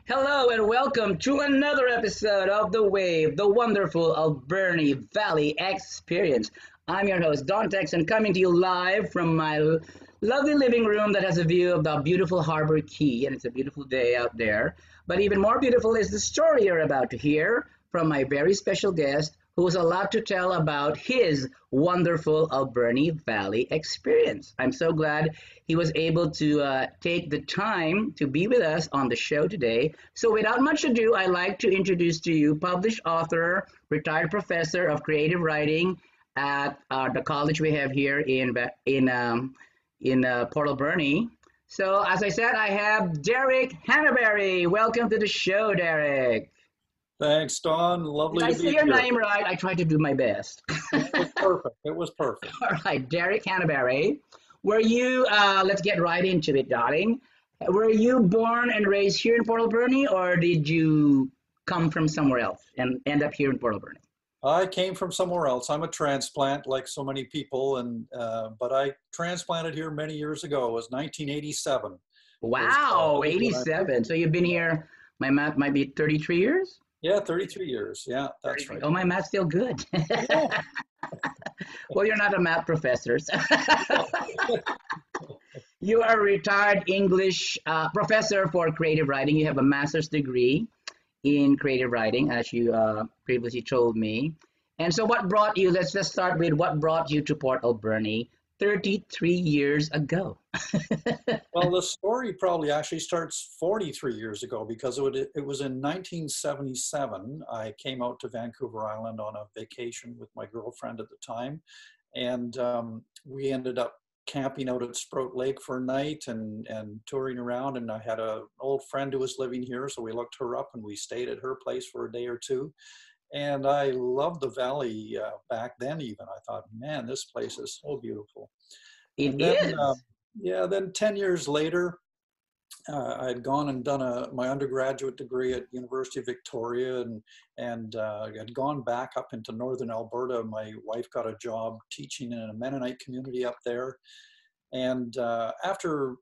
Hello and welcome to another episode of The Wave, the wonderful Alberni Valley Experience. I'm your host, Don Texan, coming to you live from my lovely living room that has a view of the beautiful Harbor Key, and it's a beautiful day out there. But even more beautiful is the story you're about to hear from my very special guest, who has a lot to tell about his wonderful Alberni Valley experience. I'm so glad he was able to take the time to be with us on the show today. So without much ado, I'd like to introduce to you published author, retired professor of creative writing at the college we have here in Port Alberni. So as I said, I have Derek Hanebury. Welcome to the show, Derek. Thanks, Don. Did Lovely I to say be your here. name right? I tried to do my best. It was perfect. It was perfect. All right, Derek Hanebury. Were you, let's get right into it, darling. Were you born and raised here in Port Alberni, or did you come from somewhere else and end up here in Port Alberni? I came from somewhere else. I'm a transplant, like so many people, and but I transplanted here many years ago. It was 1987. Wow, Was when I moved. 87. So you've been here, my math might be 33 years? Yeah, 33 years. Yeah, that's 33. right. Oh, my math's still good. Yeah. Well, you're not a math professor. So you are a retired English professor for creative writing. You have a master's degree in creative writing, as you previously told me. And so, what brought you? Let's just start with what brought you to Port Alberni 33 years ago. Well, the story probably actually starts 43 years ago because it was in 1977. I came out to Vancouver Island on a vacation with my girlfriend at the time, and we ended up camping out at Sprout Lake for a night and touring around. And I had an old friend who was living here, so we looked her up and we stayed at her place for a day or two. And I loved the valley back then. Even I thought, man, this place is so beautiful. It And then, is. yeah, then 10 years later, I had gone and done my undergraduate degree at University of Victoria, and had gone back up into northern Alberta. My wife got a job teaching in a Mennonite community up there, and after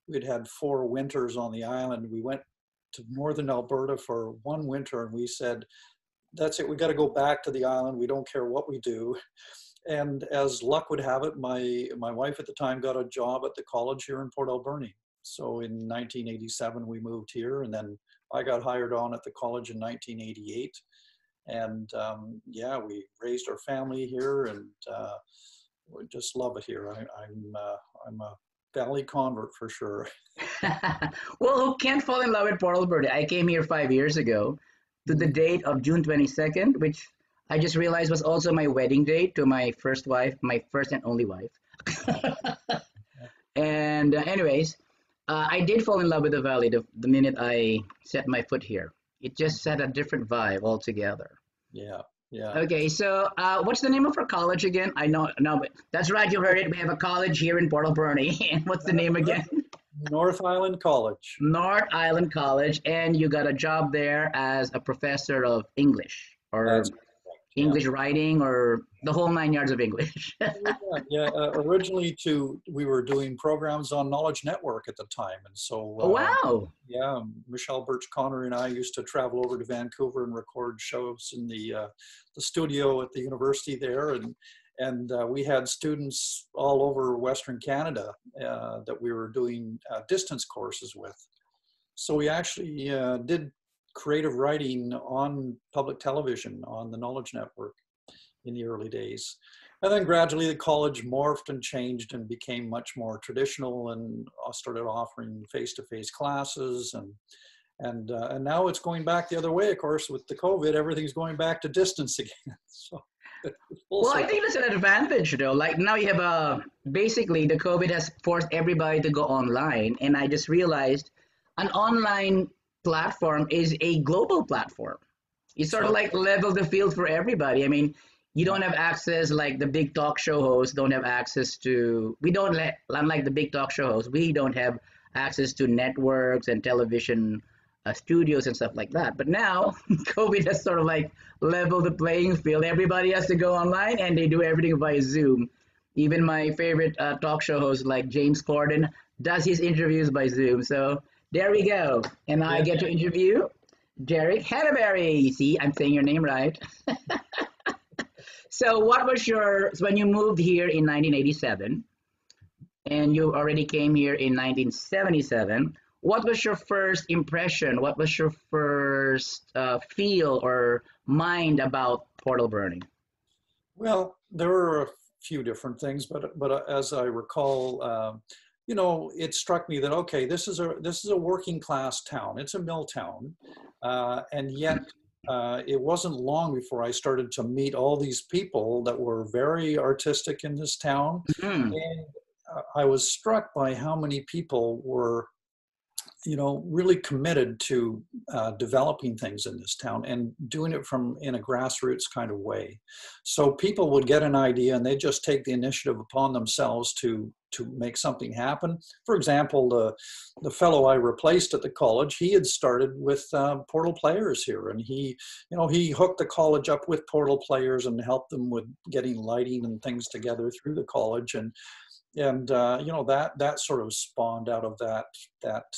we'd had 4 winters on the island, we went to northern Alberta for one winter, and we said, "That's it. We got to go back to the island. We don't care what we do." And as luck would have it, my wife at the time got a job at the college here in Port Alberni. So in 1987, we moved here, and then I got hired on at the college in 1988. And yeah, we raised our family here, and we just love it here. I'm a Valley convert for sure. Well, who can't fall in love with Port Alberni? I came here 5 years ago to the date of June 22nd, which I just realized was also my wedding date to my first wife, my first and only wife. And anyways, I did fall in love with the valley the minute I set my foot here. It just set a different vibe altogether. Yeah, yeah. Okay, so what's the name of our college again? I know, no, but that's right, you heard it. We have a college here in Port Alberni. And what's the name again? North Island College. North Island College. And you got a job there as a professor of English or That's correct. Yeah. English writing or the whole 9 yards of English. Yeah, yeah. Originally, we were doing programs on Knowledge Network at the time, and so Oh, wow. yeah, Michelle Birch Connor and I used to travel over to Vancouver and record shows in the studio at the university there, and we had students all over Western Canada that we were doing distance courses with. So we actually did creative writing on public television on the Knowledge Network in the early days. And then gradually the college morphed and changed and became much more traditional, and started offering face-to-face classes, and now it's going back the other way, of course, with the COVID, everything's going back to distance again. So Well, I think that's an advantage, though. Like now you have basically the COVID has forced everybody to go online. And I just realized an online platform is a global platform. You sort of so like level the field for everybody. I mean, you don't have access like the big talk show hosts don't have access to, we don't let, unlike the big talk show hosts, we don't have access to networks and television studios and stuff like that. But now COVID has sort of like leveled the playing field. Everybody has to go online and they do everything via Zoom. Even my favorite talk show host like James Corden does his interviews by Zoom. So There we go. And I Yeah. get to interview Derek Hanebury. See, I'm saying your name right. So, what was your, so when you moved here in 1987 and you already came here in 1977, what was your first impression? What was your first feel or mind about Port Alberni? Well, there were a few different things, but as I recall, you know, it struck me that okay, this is a working class town. It's a mill town, and yet it wasn't long before I started to meet all these people that were very artistic in this town, Mhm. and I was struck by how many people were, you know, really committed to developing things in this town and doing it from in a grassroots kind of way. So people would get an idea and they just take the initiative upon themselves to make something happen. For example, the fellow I replaced at the college, he had started with portal players here, and he hooked the college up with portal players and helped them with getting lighting and things together through the college. And you know, that sort of spawned out of that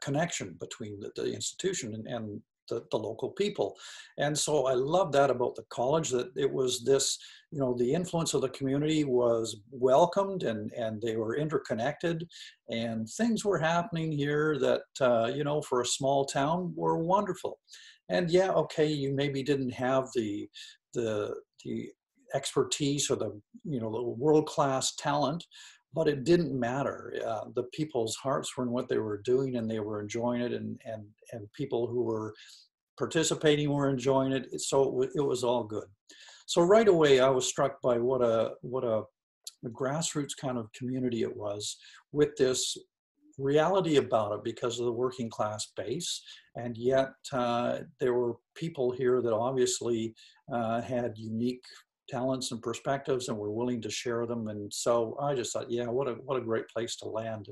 connection between the institution and the local people. And so I love that about the college, that it was this, you know, the influence of the community was welcomed, and they were interconnected, and things were happening here that, you know, for a small town were wonderful. And yeah, okay, you maybe didn't have the expertise or the, you know, the world-class talent, but it didn't matter. The people's hearts were in what they were doing, and they were enjoying it, and people who were participating were enjoying it. So it was all good. So right away, I was struck by what a grassroots kind of community it was, with this reality about it because of the working class base. And yet there were people here that obviously had unique talents and perspectives and were willing to share them. And so I just thought, yeah, what a great place to land,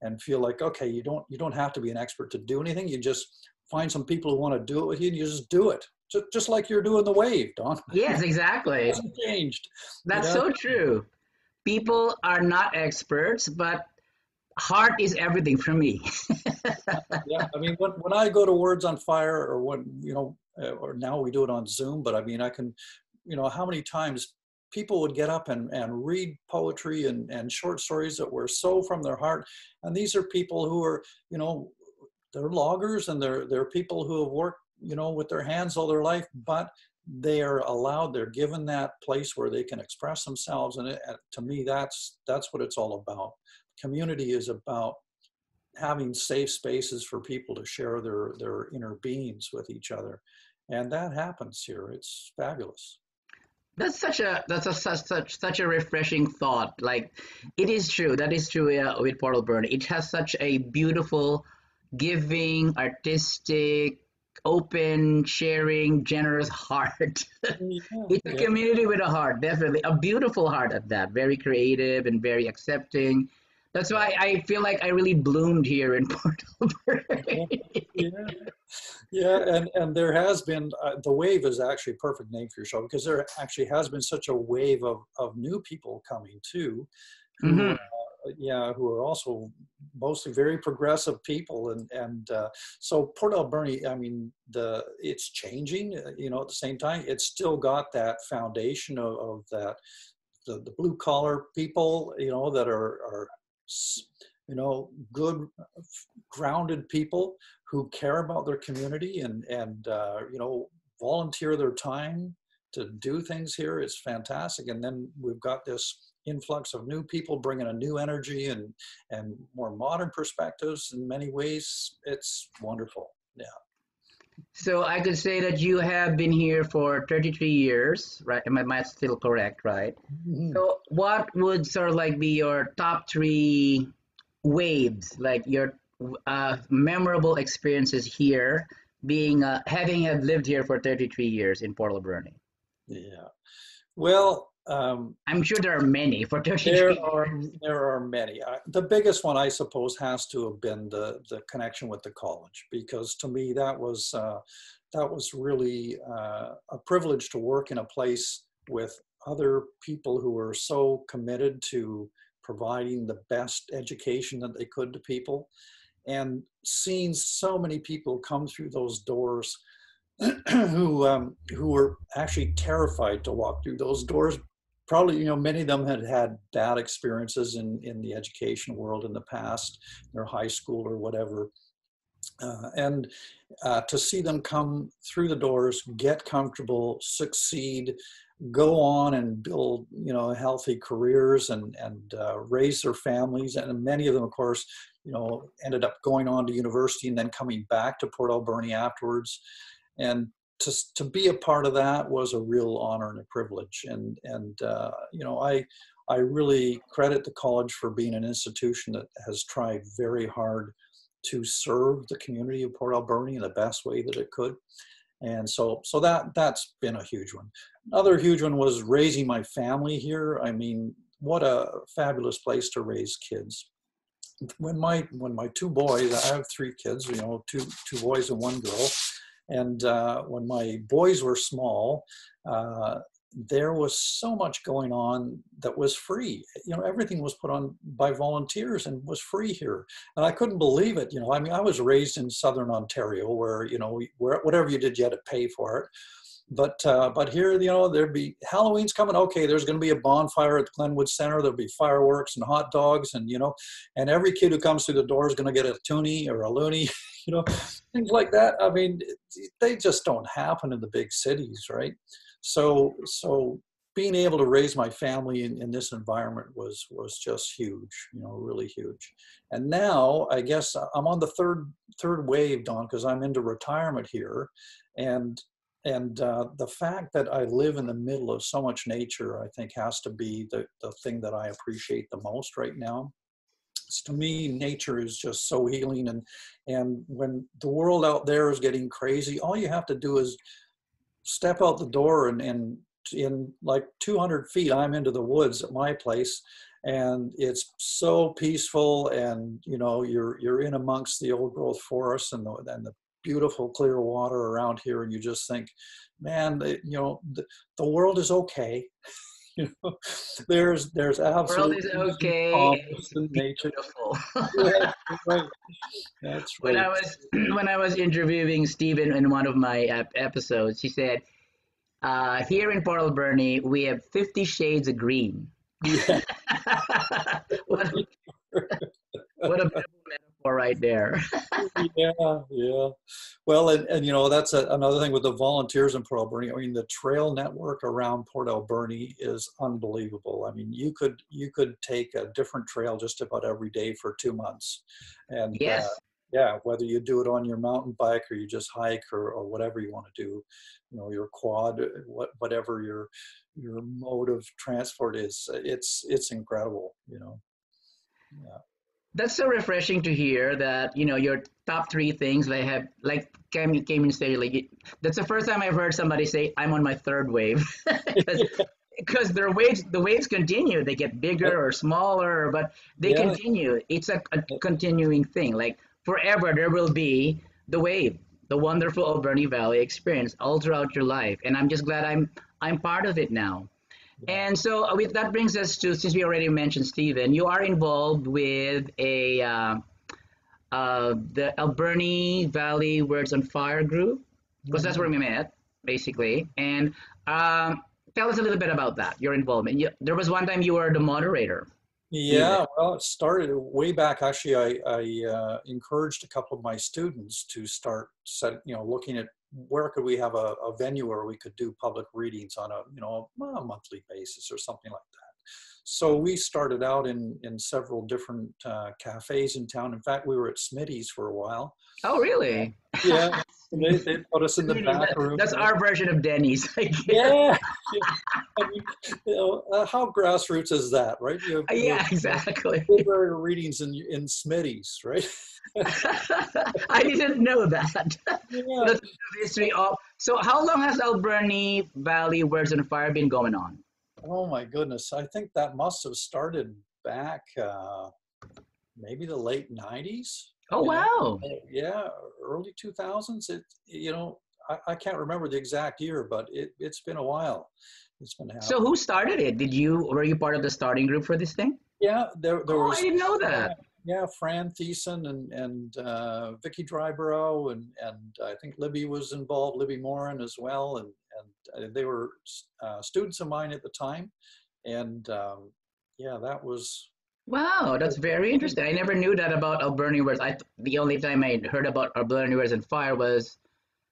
and feel like, okay, you don't have to be an expert to do anything. You just find some people who want to do it with you, and you just do it. Just like you're doing the wave, Don. Yes, It exactly. hasn't changed. It That's has. so true. People are not experts, but heart is everything for me. Yeah, I mean, when I go to Words on Fire, or when, you know, or now we do it on Zoom, but I mean, I can, you know, how many times people would get up and read poetry and short stories that were so from their heart. And these are people who are, you know, they're loggers, and they're people who have worked, you know, with their hands all their life, but they are allowed, they're given that place where they can express themselves. And to me, that's what it's all about. Community is about having safe spaces for people to share their inner beings with each other, and that happens here. It's fabulous. Such a refreshing thought. Like, it is true. That is true with Port Alberni. It has such a beautiful, giving, artistic, open, sharing, generous heart. Yeah, It's a yeah, community with a heart, definitely a beautiful heart at that. Very creative and very accepting. That's yeah, why I feel like I really bloomed here in Port yeah, Alberni. yeah. Yeah, and there has been, the wave is actually a perfect name for your show, because there actually has been such a wave of new people coming too, who Hmm. yeah, who are also mostly very progressive people. And so Port Alberni, I mean, it's changing, you know, at the same time it's still got that foundation of that, the blue collar people, you know, that are you know, good, grounded people who care about their community, and you know, volunteer their time to do things here. It's fantastic. And then we've got this influx of new people bringing a new energy and more modern perspectives. In many ways, it's wonderful. Yeah. So I could say that you have been here for 33 years, right? Am I math still correct, right? Mhm. So what would sort of like be your top three waves, like your memorable experiences here, being having have lived here for 33 years in Port Alberni? Yeah. Well, I'm sure there are many for There 33 are years. there are many. The biggest one, I suppose, has to have been the connection with the college, because to me that was really a privilege to work in a place with other people who were so committed to providing the best education that they could to people, and seeing so many people come through those doors who were actually terrified to walk through those doors. Probably, many of them had had bad experiences in the education world in the past, their high school or whatever. And to see them come through the doors, get comfortable, succeed, go on and build, healthy careers and raise their families. And many of them, of course, ended up going on to university and then coming back to Port Alberni afterwards. And to be a part of that was a real honor and a privilege. And I really credit the college for being an institution that has tried very hard to serve the community of Port Alberni in the best way that it could. And so that's been a huge one. Another huge one was raising my family here. I mean, what a fabulous place to raise kids. When my two boys, I have three kids, two boys and one girl. And when my boys were small, there was so much going on that was free. Everything was put on by volunteers and was free here. And I couldn't believe it. I was raised in Southern Ontario where, whatever you did, you had to pay for it. But here, there'd be Halloween's coming. Okay, there's going to be a bonfire at the Glenwood Center. There'll be fireworks and hot dogs, and and every kid who comes through the door is going to get a toonie or a loony, things like that. I mean, they just don't happen in the big cities, right? So being able to raise my family in this environment was just huge, really huge. And now I guess I'm on the third wave, Don, because I'm into retirement here, and the fact that I live in the middle of so much nature, I think, has to be the thing that I appreciate the most right now. To me, nature is just so healing, and when the world out there is getting crazy, all you have to do is step out the door, and in like 200 feet, I'm into the woods at my place, and it's so peaceful, and you're in amongst the old growth forests and the beautiful clear water around here, and you just think, man, the world is okay. There's absolutely The world is okay. in nature. Beautiful. Yeah, right. That's right. When I was interviewing Stephen in one of my episodes, he said, here in Port Alberni, we have 50 shades of green. Yeah. what a beautiful metaphor right there. Yeah. Well, and that's another thing with the volunteers in Port Alberni. I mean, the trail network around Port Alberni is unbelievable. I mean, you could take a different trail just about every day for 2 months, and yes. Whether you do it on your mountain bike or you just hike or whatever you want to do, your quad, whatever your mode of transport is, it's incredible. Yeah. That's so refreshing to hear that, your top three things they have, like came and say, like, that's the first time I've heard somebody say, I'm on my third wave. Because the waves continue. They get bigger or smaller, but they continue. It's a continuing thing. Like forever, there will be the wave, the wonderful Alberni Valley experience all throughout your life. And I'm just glad I'm part of it now. And so that brings us to, since we already mentioned Stephen, you are involved with the Alberni Valley Words on Fire group, because that's where we met, basically. And tell us a little bit about that, your involvement. There was one time you were the moderator. Yeah, well, it started way back. Actually, I encouraged a couple of my students to start looking at where could we have a venue where we could do public readings on a monthly basis or something like that. So we started out in several different cafes in town. In fact, we were at Smitty's for a while. Oh, really? Yeah, they put us in the back room. That's our version of Denny's. Yeah. I mean, how grassroots is that, right? Exactly. Library readings in Smitty's, right? I didn't know that. Yeah. That's the history of. So, how long has Alberni Valley Words on Fire been going on? Oh my goodness! I think that must have started back maybe the late '90s. Oh wow! Yeah, early 2000s. I can't remember the exact year, but it's been a while. It's been happening. So who started it? Were you part of the starting group for this thing? Yeah, there Oh, I was, didn't know that. yeah, Fran Thiessen and Vicky Drybrow and I think Libby was involved, Libby Moran as well, and they were students of mine at the time, and yeah, that was. Wow, that's very interesting. I never knew that about Alberni Wars. The only time I heard about Alberni Wars and Fire was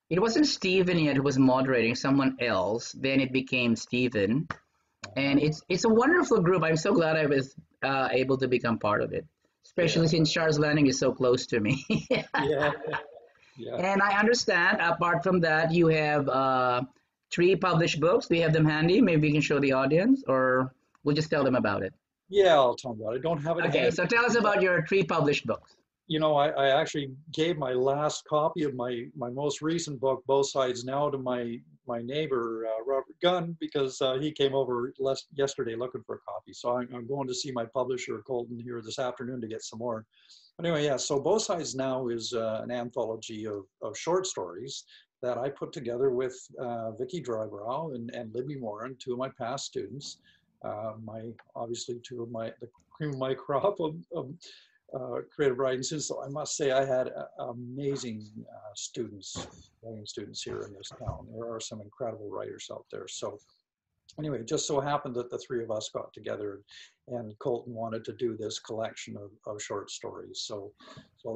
it wasn't Steven yet who was moderating, someone else. Then it became Steven, and it's a wonderful group. I'm so glad I was able to become part of it, especially Yeah, since Charles Landing is so close to me. yeah, yeah. And I understand. Apart from that, you have three published books. Do you have them handy? Maybe we can show the audience, or we'll just tell them about it. Yeah, I'll tell you about it. I don't have it Okay, handy. so tell us about your three published books. You know, I actually gave my last copy of my most recent book, Both Sides Now, to my neighbor, Robert Gunn, because he came over yesterday looking for a copy. So I'm going to see my publisher, Colton, here this afternoon to get some more. But anyway, yeah, so Both Sides Now is an anthology of short stories that I put together with Vicky Drybrow and Libby Moran, two of my past students. Obviously two of the cream of my crop of creative writing students. So I must say I had amazing writing students here in this town. There are some incredible writers out there. So anyway, it just so happened that the three of us got together and Colton wanted to do this collection of short stories. So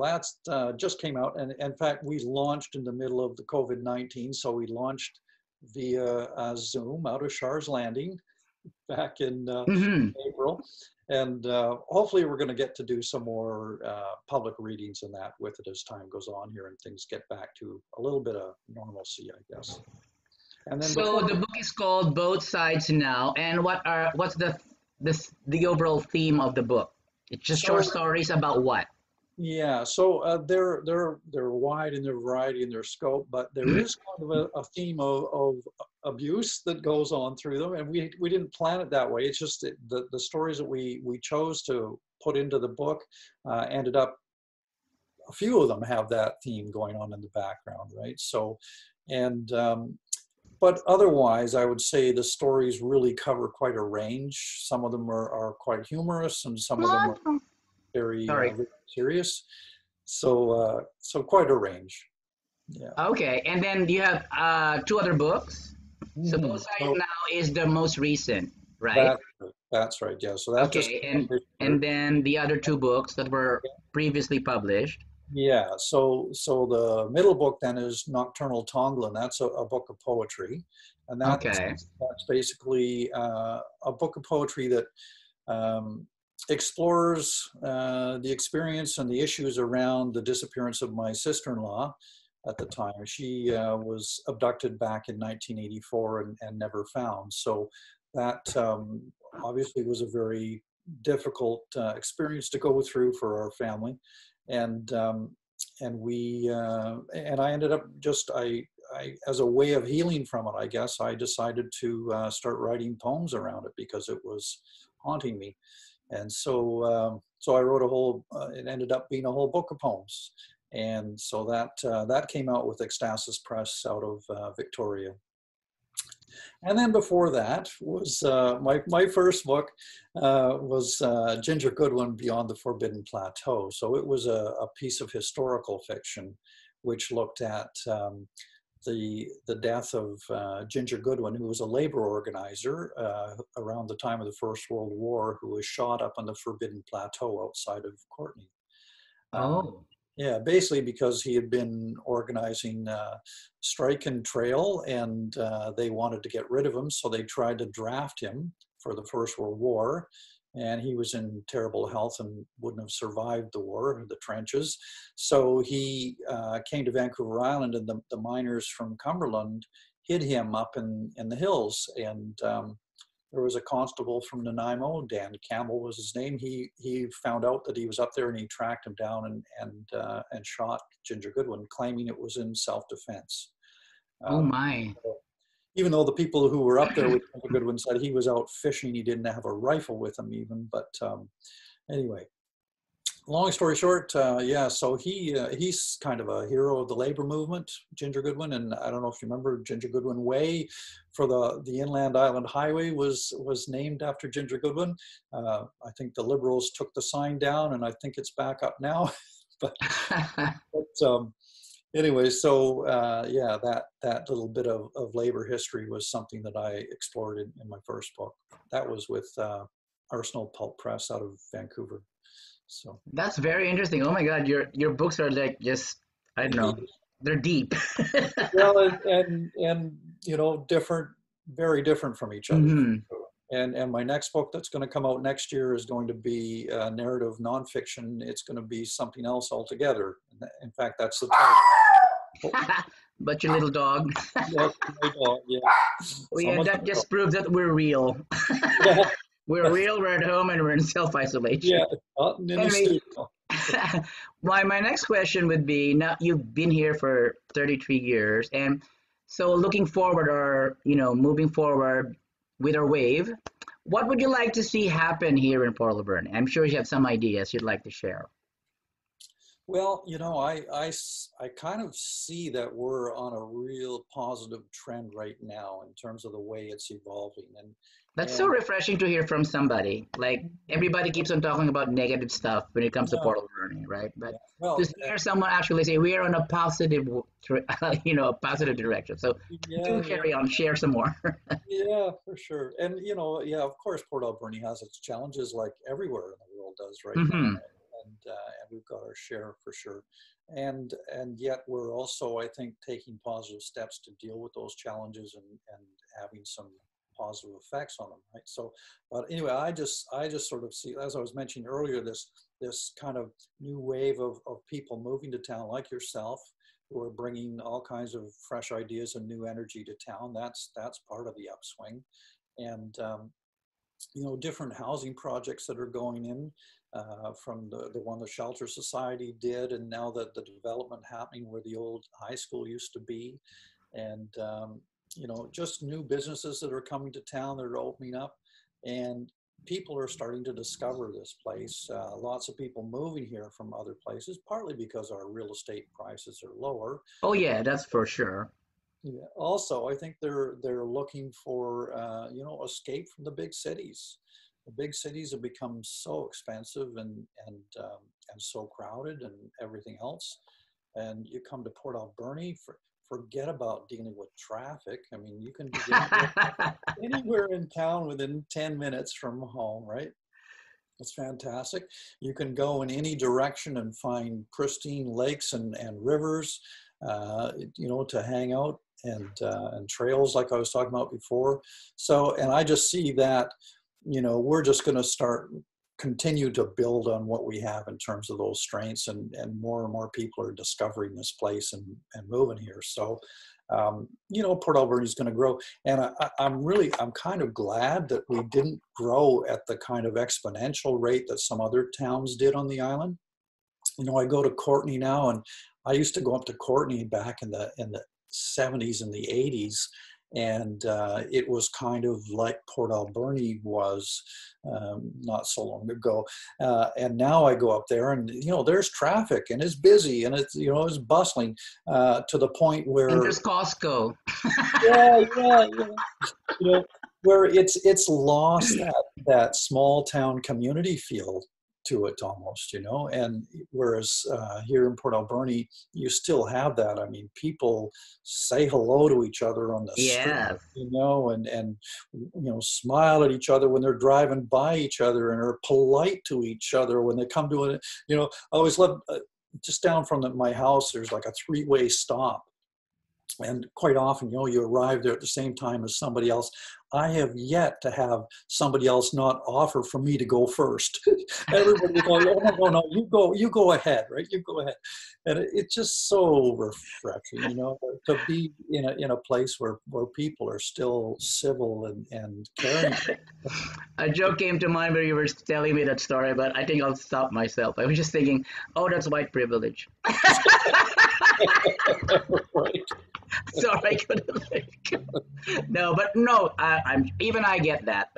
that's just came out. And in fact, we launched in the middle of the COVID-19. So we launched via Zoom out of Shars Landing back in Mm-hmm. April. And hopefully we're going to get to do some more public readings and that with it as time goes on here and things get back to a little bit of normalcy, I guess. And then So the book is called Both Sides Now, and what's the overall theme of the book? It's just short stories about what? Yeah, so they're wide in their variety and their scope, but there is kind of a theme of abuse that goes on through them, and we didn't plan it that way. It's just that the stories that we chose to put into the book ended up, a few of them have that theme going on in the background, right? So, and but otherwise, I would say the stories really cover quite a range. Some of them are quite humorous, and some of them are very, Sorry. very serious. So quite a range. Yeah. Okay, and then you have two other books. So Both Sides So Now is the most recent, right? that's right. Yeah. So that just Okay, came out this and year. then the other two books that were previously published. Yeah. So the middle book then is Nocturnal Tonglen. That's a book of poetry, and Okay. that's basically a book of poetry that explores the experience and the issues around the disappearance of my sister-in-law at the time. She was abducted back in 1984 and never found. So that obviously was a very difficult experience to go through for our family. And we and I ended up just as a way of healing from it, I guess I decided to start writing poems around it because it was haunting me. And so I wrote a whole. It ended up being a whole book of poems, and so that came out with Ecstasis Press out of Victoria. And then before that was my first book was Ginger Goodwin Beyond the Forbidden Plateau. So it was a piece of historical fiction which looked at the death of Ginger Goodwin, who was a labor organizer around the time of the First World War, who was shot up on the Forbidden Plateau outside of Courtenay. Oh. Yeah, basically because he had been organizing strike and trail, and they wanted to get rid of him, so they tried to draft him for the First World War, and he was in terrible health and wouldn't have survived the war, the trenches. So he came to Vancouver Island, and the miners from Cumberland hid him up in the hills, and there was a constable from Nanaimo, Dan Campbell was his name. He found out that he was up there, and he tracked him down and shot Ginger Goodwin, claiming it was in self-defense. Oh my. Even though the people who were up there with Ginger Goodwin said he was out fishing, he didn't have a rifle with him even. But anyway, long story short, yeah, so he's kind of a hero of the labor movement, Ginger Goodwin, and I don't know if you remember Ginger Goodwin Way for the Inland Island Highway was named after Ginger Goodwin. I think the Liberals took the sign down, and I think it's back up now. but but anyway, so yeah, that little bit of labor history was something that I explored in my first book. That was with Arsenal Pulp Press out of Vancouver. So That's very interesting. Oh my God, your books are like just, I don't know, they're deep. well, and you know, different, very different from each other. Hmm. And my next book that's going to come out next year is going to be narrative nonfiction. It's going to be something else altogether. In fact, that's the title. But your little dog. Yes, my dog. Yeah. Well, yeah, Someone's that just proves that we're real. yeah, We're real, we're at home, and we're in self-isolation. yeah, out in the Anyway, studio. my next question would be, now you've been here for 33 years, and so looking forward, or moving forward with our wave, what would you like to see happen here in Port Alberni? I'm sure you have some ideas you'd like to share. Well, you know, I kind of see that we're on a real positive trend right now in terms of the way it's evolving. That's so And refreshing to hear from somebody. Like everybody keeps on talking about negative stuff when it comes to no, Port Alberni, right? But yeah, to well, hear someone actually say we are on a positive, a positive direction. So do yeah, yeah. carry on, share some more. Yeah, for sure. And you know, yeah, of course, Port Alberni has its challenges, like everywhere in the world does right now, Hmm. and we've got our share for sure. And yet we're also, I think, taking positive steps to deal with those challenges and having some positive effects on them, right? So, but anyway, I just sort of see, as I was mentioning earlier, this kind of new wave of people moving to town, like yourself, who are bringing all kinds of fresh ideas and new energy to town. That's part of the upswing, and you know, different housing projects that are going in, from the one the Shelter Society did, and now the development happening where the old high school used to be, and you know, just new businesses that are coming to town that are opening up, and people are starting to discover this place. Lots of people moving here from other places, partly because our real estate prices are lower. Oh yeah, that's for sure. Yeah. Also, I think they're looking for you know, escape from the big cities. The big cities have become so expensive and so crowded and everything else. And you come to Port Alberni, forget about dealing with traffic. I mean, you can be anywhere in town within 10 minutes from home, right? It's fantastic. You can go in any direction and find pristine lakes and rivers, you know, to hang out, and trails like I was talking about before. So, and I just see that, you know, we're just going to continue to build on what we have in terms of those strengths, and more people are discovering this place and moving here. So, you know, Port Alberni is going to grow, and I'm kind of glad that we didn't grow at the kind of exponential rate that some other towns did on the island. You know, I go to Courtenay now, and I used to go up to Courtenay back in the 70s and the 80s, and it was kind of like Port Alberni was not so long ago. And now I go up there, and you know, there's traffic, and it's busy, and it's, you know, it's bustling, to the point And where there's Costco. yeah, you know, where it's lost that small town community feel to it almost, you know. And whereas here in Port Alberni, you still have that. I mean, people say hello to each other on the street, Yes. you know, and you know, smile at each other when they're driving by each other, and are polite to each other when they come to it. You know, I always love, just down from my house, there's like a three-way stop, and quite often, you know, you arrive there at the same time as somebody else. I have yet to have somebody else not offer for me to go first. Everybody going, oh, no, you go ahead, right? You go ahead. And it's just so refreshing, you know, to be in a place where people are still civil and caring. A joke came to mind when you were telling me that story, but I think I'll stop myself. I was just thinking, oh, that's white privilege. Right. Sorry, I couldn't let it go. No, but no, I get that,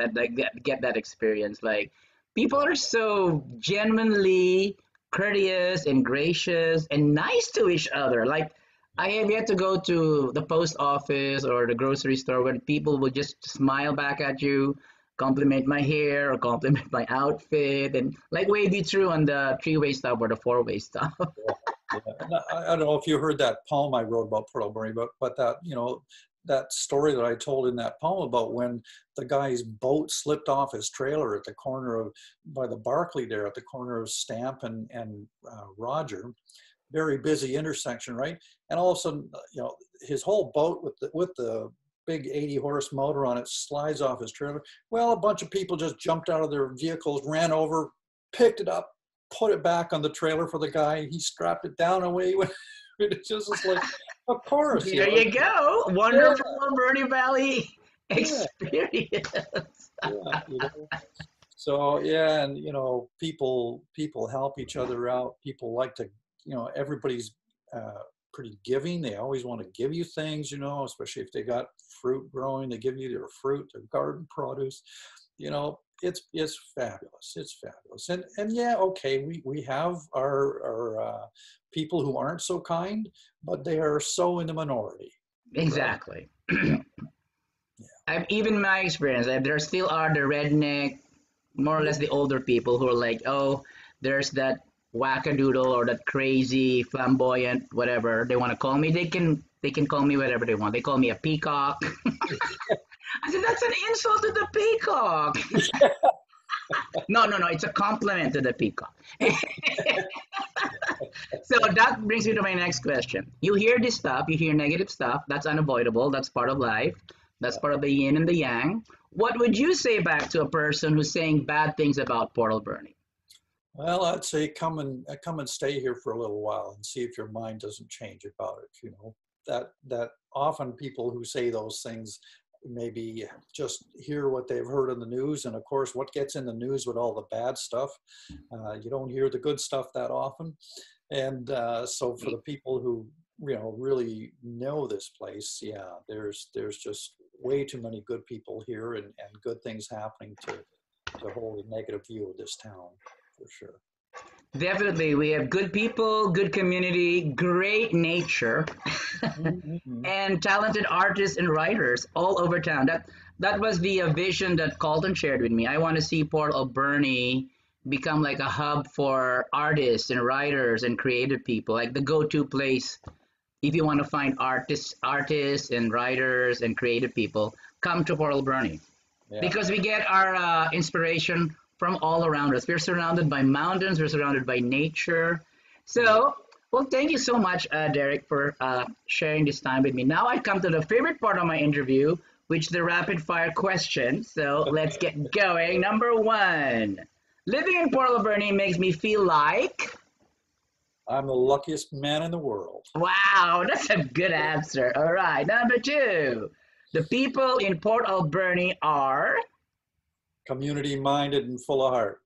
get that experience. Like people are so genuinely courteous and gracious and nice to each other. Like I have yet to go to the post office or the grocery store when people will just smile back at you, compliment my hair or compliment my outfit, and like wave you through on the three-way stop or the four-way stop. Yeah, yeah. And I don't know if you heard that poem I wrote about Port Alberni, but that, you know, that story that I told in that poem about when the guy's boat slipped off his trailer at the corner of, by the Barclay there, at the corner of Stamp and Roger, very busy intersection, right? And all of a sudden, you know, his whole boat with the big 80-horse motor on it slides off his trailer. Well, a bunch of people just jumped out of their vehicles, ran over, picked it up, put it back on the trailer for the guy. He strapped it down, away he went. It's just like, of course. There You know, you go. Wonderful Alberni Valley yeah, experience. yeah, you know. So yeah, and you know, people help each other out. People like to, you know, everybody's pretty giving. They always want to give you things, you know, especially if they got fruit growing. They give you their fruit, their garden produce. You know, it's fabulous. It's fabulous. And yeah, okay, we have our people who aren't so kind, but they are so in the minority, right? Exactly. I've even my experience, there still are the redneck, more or Yeah. less the older people who are like, oh, there's that wackadoodle or that crazy flamboyant whatever they want to call me. They can call me whatever they want. They call me a peacock. I said that's an insult to the peacock. No, it's a compliment to the peacock. So that brings me to my next question. You hear this stuff, you hear negative stuff. That's unavoidable. That's part of life. That's part of the yin and the yang. What would you say back to a person who's saying bad things about Port Alberni? Well, I'd say come and stay here for a little while and see if your mind doesn't change about it. You know, that often people who say those things maybe just hear what they've heard in the news, and of course, what gets in the news with all the bad stuff, you don't hear the good stuff that often. And so for the people who, you know, really know this place, yeah, there's just way too many good people here, and good things happening to hold a negative view of this town, for sure. Definitely, we have good people, good community, great nature, Mhm. and talented artists and writers all over town. That was the vision that Colton shared with me. I want to see Port Alberni become like a hub for artists and writers and creative people, like the go-to place if you want to find artists and writers and creative people. Come to Port Alberni Yeah. because we get our inspiration from all around us. We're surrounded by mountains, we're surrounded by nature. Yeah. So, well, thank you so much, Derek, for sharing this time with me. Now I come to the favorite part of my interview, which is the rapid fire question. So let's get going. Number one, living in Port Alberni makes me feel like. I'm the luckiest man in the world. Wow, that's a good answer. All right, number two, the people in Port Alberni are. Community minded and full of heart.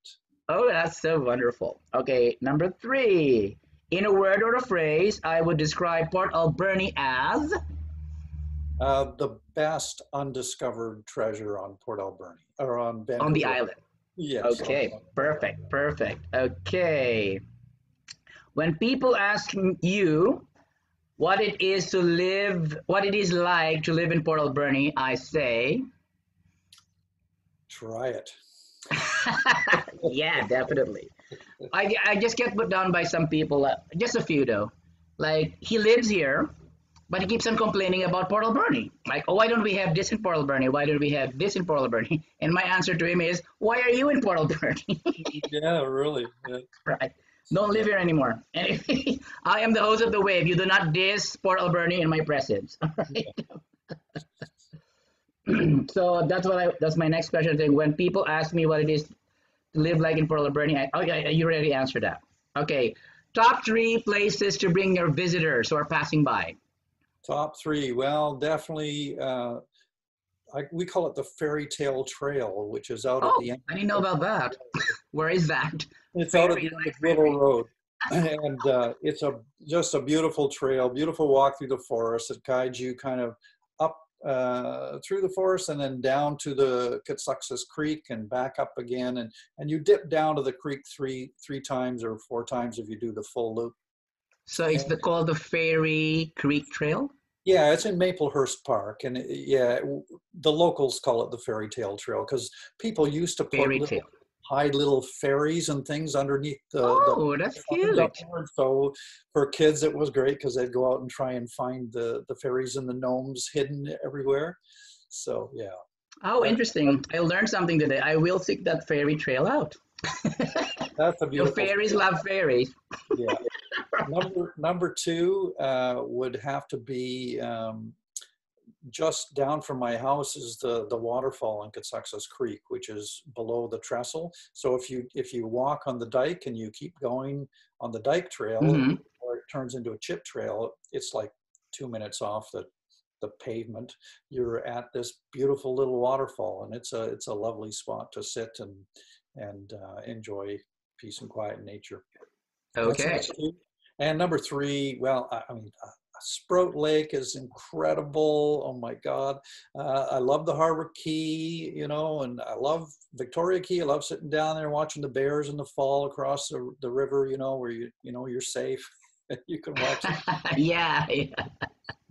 Oh, that's so wonderful. Okay, number three. In a word or a phrase, I would describe Port Alberni as The best undiscovered treasure on Port Alberni, or on on the Vancouver. island. Yes. Okay, perfect, perfect. Okay. When people ask you what it is to live, what it is like to live in Port Alberni, I say, Try it. yeah, definitely. I just get put down by some people, just a few though. Like, he lives here, but he keeps on complaining about Port Alberni. Like, oh, why don't we have this in Port Alberni? Why don't we have this in Port Alberni? And my answer to him is, why are you in Port Alberni? Yeah, really. Yeah. Right. Don't live Yeah. here anymore. Anyway, I am the host of The Wave. You do not diss Port Alberni in my presence. All right. So that's my next question. Thing. When people ask me what it is to live like in Port Alberni, oh yeah, you already answered that. Okay. Top three places to bring your visitors who are passing by. Top three. Well, definitely. We call it the Fairy Tale Trail, which is out at Oh, the end. I didn't know about that. Where is that? It's out at Fairy, the end of like Little fairy. Road, and it's just a beautiful trail, beautiful walk through the forest that guides you kind of up through the forest and then down to the Catsuxas Creek and back up again. And you dip down to the creek three times or 4 times if you do the full loop. So it's called the Fairy Creek Trail? Yeah, it's in Maplehurst Park. And yeah, the locals call it the Fairy Tale Trail because people used to put hide little fairies and things underneath that's cute. So for kids, it was great because they'd go out and try and find the fairies and the gnomes hidden everywhere. So, yeah. Oh, interesting. I learned something today. I will seek that fairy trail out. That's a beautiful fairies love fairies. Yeah. Number 2 would have to be just down from my house is the waterfall in Catsuxas Creek, which is below the trestle. So if you walk on the dike and you keep going on the dike trail, or it turns into a chip trail, it's like 2 minutes off the pavement. You're at this beautiful little waterfall, and it's a lovely spot to sit and enjoy peace and quiet in nature. Okay. And number 3, well, I mean, Sprout Lake is incredible. Oh my God. I love the Harbor Key, you know, and I love Victoria Key. I love sitting down there watching the bears in the fall across the river, you know, where you're safe. You can watch it. Yeah.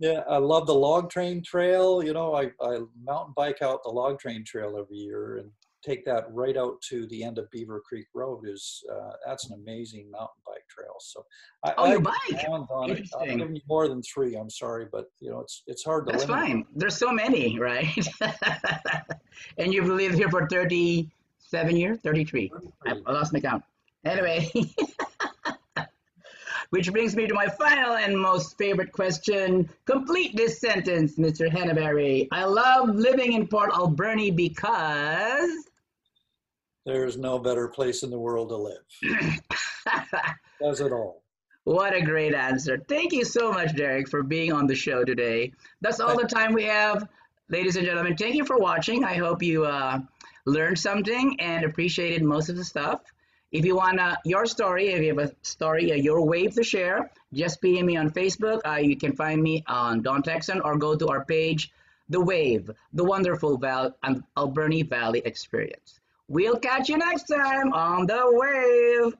Yeah, I love the log train trail. You know, I mountain bike out the log train trail every year and take that right out to the end of Beaver Creek Road. That's an amazing mountain bike trail. So you bike? Interesting. I'm giving you more than 3. I'm sorry, but you know it's hard to. That's fine. There's so many, right? And you've lived here for 37 years, 33. I lost my count. Anyway. Which brings me to my final and most favorite question. Complete this sentence, Mr. Hanebury. I love living in Port Alberni because... There's no better place in the world to live. Does it all. What a great answer. Thank you so much, Derek, for being on the show today. That's all the time we have. Ladies and gentlemen, thank you for watching. I hope you learned something and appreciated most of the stuff. If you want your story, if you have a story, your wave to share, just PM me on Facebook. You can find me on Don Texan or go to our page, The Wave, The Wonderful Alberni Valley Experience. We'll catch you next time on The Wave.